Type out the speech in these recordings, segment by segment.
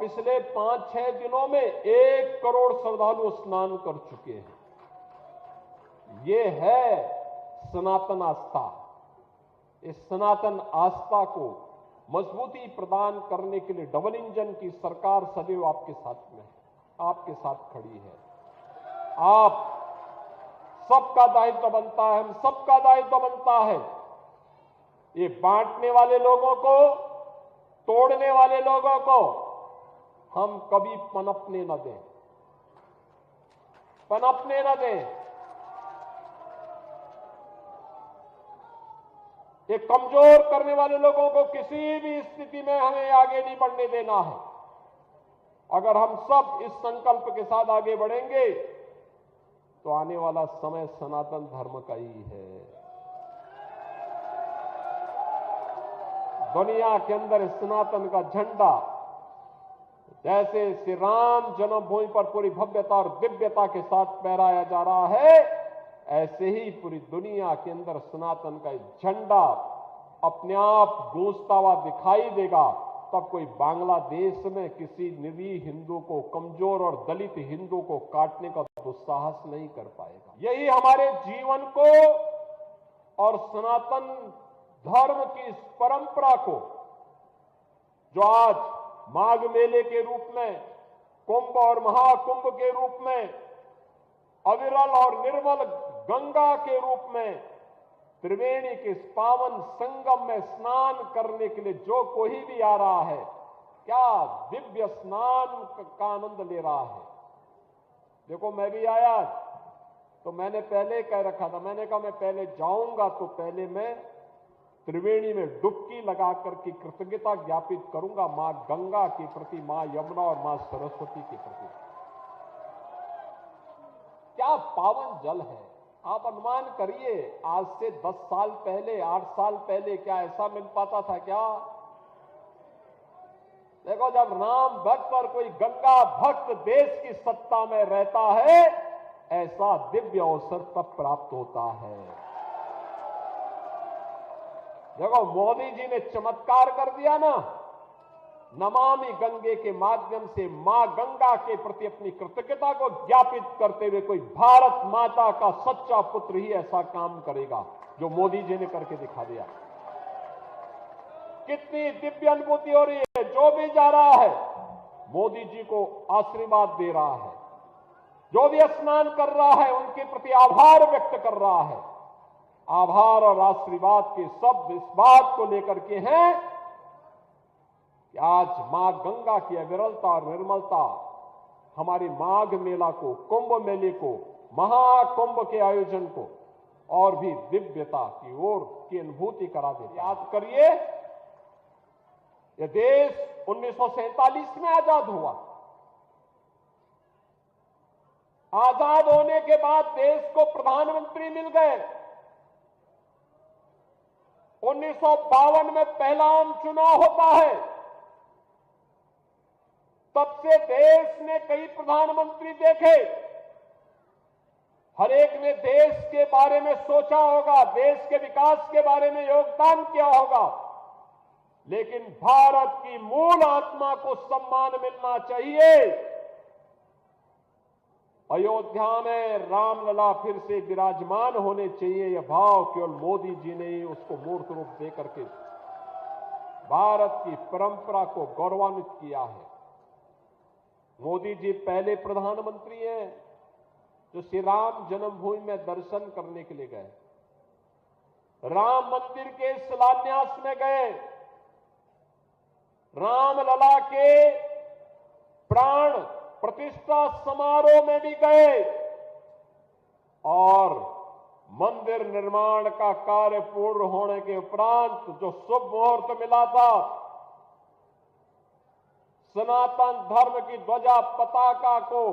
पिछले 5-6 दिनों में 1 करोड़ श्रद्धालु स्नान कर चुके हैं। ये है सनातन आस्था। इस सनातन आस्था को मजबूती प्रदान करने के लिए डबल इंजन की सरकार सदैव आपके साथ में है, आपके साथ खड़ी है। आप सबका दायित्व बनता है, हम सबका दायित्व बनता है ये बांटने वाले लोगों को, तोड़ने वाले लोगों को हम कभी पनपने न दें, पनपने न दें। ये कमजोर करने वाले लोगों को किसी भी स्थिति में हमें आगे नहीं बढ़ने देना है। अगर हम सब इस संकल्प के साथ आगे बढ़ेंगे तो आने वाला समय सनातन धर्म का ही है। दुनिया के अंदर सनातन का झंडा जैसे श्री राम जन्मभूमि पर पूरी भव्यता और दिव्यता के साथ फहराया जा रहा है, ऐसे ही पूरी दुनिया के अंदर सनातन का झंडा अपने आप गूंजता हुआ दिखाई देगा। तब कोई बांग्लादेश में किसी निरीह हिंदू को, कमजोर और दलित हिंदू को काटने का दुस्साहस नहीं कर पाएगा। यही हमारे जीवन को और सनातन धर्म की इस परंपरा को, जो आज माघ मेले के रूप में, कुंभ और महाकुंभ के रूप में, अविरल और निर्मल गंगा के रूप में, त्रिवेणी के इस पावन संगम में स्नान करने के लिए जो कोई भी आ रहा है, क्या दिव्य स्नान का आनंद ले रहा है। देखो, मैं भी आया तो मैंने पहले कह रखा था, मैंने कहा मैं पहले जाऊंगा तो पहले मैं त्रिवेणी में डुबकी लगाकर की कृतज्ञता ज्ञापित करूंगा मां गंगा के प्रति, मां यमुना और मां सरस्वती के प्रति। क्या पावन जल है। आप अनुमान करिए, आज से 10 साल पहले, 8 साल पहले क्या ऐसा मिल पाता था क्या? देखो, जब राम भक्त और कोई गंगा भक्त देश की सत्ता में रहता है, ऐसा दिव्य अवसर तब प्राप्त होता है। देखो, मोदी जी ने चमत्कार कर दिया ना, नमामि गंगे के माध्यम से मां गंगा के प्रति अपनी कृतज्ञता को ज्ञापित करते हुए कोई भारत माता का सच्चा पुत्र ही ऐसा काम करेगा जो मोदी जी ने करके दिखा दिया। कितनी दिव्य अनुभूति हो रही है। जो भी जा रहा है मोदी जी को आशीर्वाद दे रहा है, जो भी स्नान कर रहा है उनके प्रति आभार व्यक्त कर रहा है। आभार और आशीर्वाद के शब्द इस बात को लेकर के हैं कि आज मां गंगा की अविरलता और निर्मलता हमारी माघ मेला को, कुंभ मेले को, महाकुंभ के आयोजन को और भी दिव्यता की ओर की अनुभूति करा दे। याद करिए, यह देश 1947 में आजाद हुआ। आजाद होने के बाद देश को प्रधानमंत्री मिल गए। 1952 में पहला आम चुनाव होता है। तब से देश ने कई प्रधानमंत्री देखे। हर एक ने देश के बारे में सोचा होगा, देश के विकास के बारे में योगदान किया होगा, लेकिन भारत की मूल आत्मा को सम्मान मिलना चाहिए। अयोध्या में रामलला फिर से विराजमान होने चाहिए, यह भाव केवल मोदी जी ने ही उसको मूर्त रूप दे करके भारत की परंपरा को गौरवान्वित किया है। मोदी जी पहले प्रधानमंत्री हैं जो श्री राम जन्मभूमि में दर्शन करने के लिए गए, राम मंदिर के शिलान्यास में गए, रामलला के प्राण प्रतिष्ठा समारोह में भी गए और मंदिर निर्माण का कार्य पूर्ण होने के उपरांत जो शुभ मुहूर्त मिला था, सनातन धर्म की ध्वजा पताका को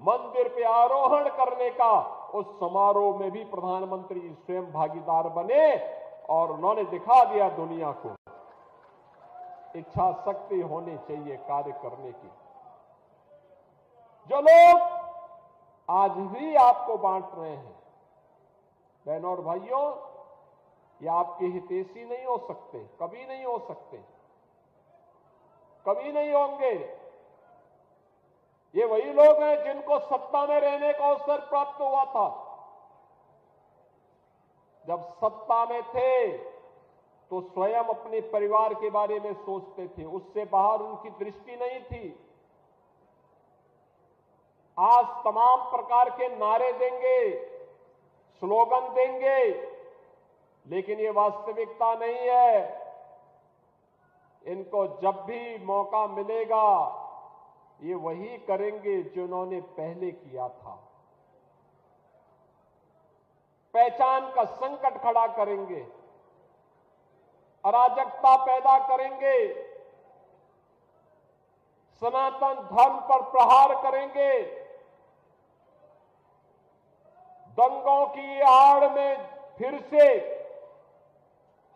मंदिर पे आरोहण करने का, उस समारोह में भी प्रधानमंत्री स्वयं भागीदार बने और उन्होंने दिखा दिया दुनिया को इच्छा शक्ति होनी चाहिए कार्य करने की। जो लोग आज भी आपको बांट रहे हैं, बहनों और भाइयों, ये आपके हितैषी नहीं हो सकते, कभी नहीं हो सकते, कभी नहीं होंगे। ये वही लोग हैं जिनको सत्ता में रहने का अवसर प्राप्त हुआ था। जब सत्ता में थे तो स्वयं अपने परिवार के बारे में सोचते थे, उससे बाहर उनकी दृष्टि नहीं थी। आज तमाम प्रकार के नारे देंगे, स्लोगन देंगे, लेकिन ये वास्तविकता नहीं है। इनको जब भी मौका मिलेगा ये वही करेंगे जो इन्होंने पहले किया था। पहचान का संकट खड़ा करेंगे, अराजकता पैदा करेंगे, सनातन धर्म पर प्रहार करेंगे, दंगों की आड़ में फिर से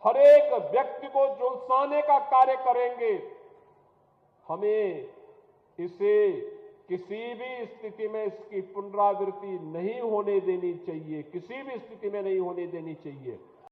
हर एक व्यक्ति को झुलसाने का कार्य करेंगे। हमें इसे किसी भी स्थिति में इसकी पुनरावृत्ति नहीं होने देनी चाहिए, किसी भी स्थिति में नहीं होने देनी चाहिए।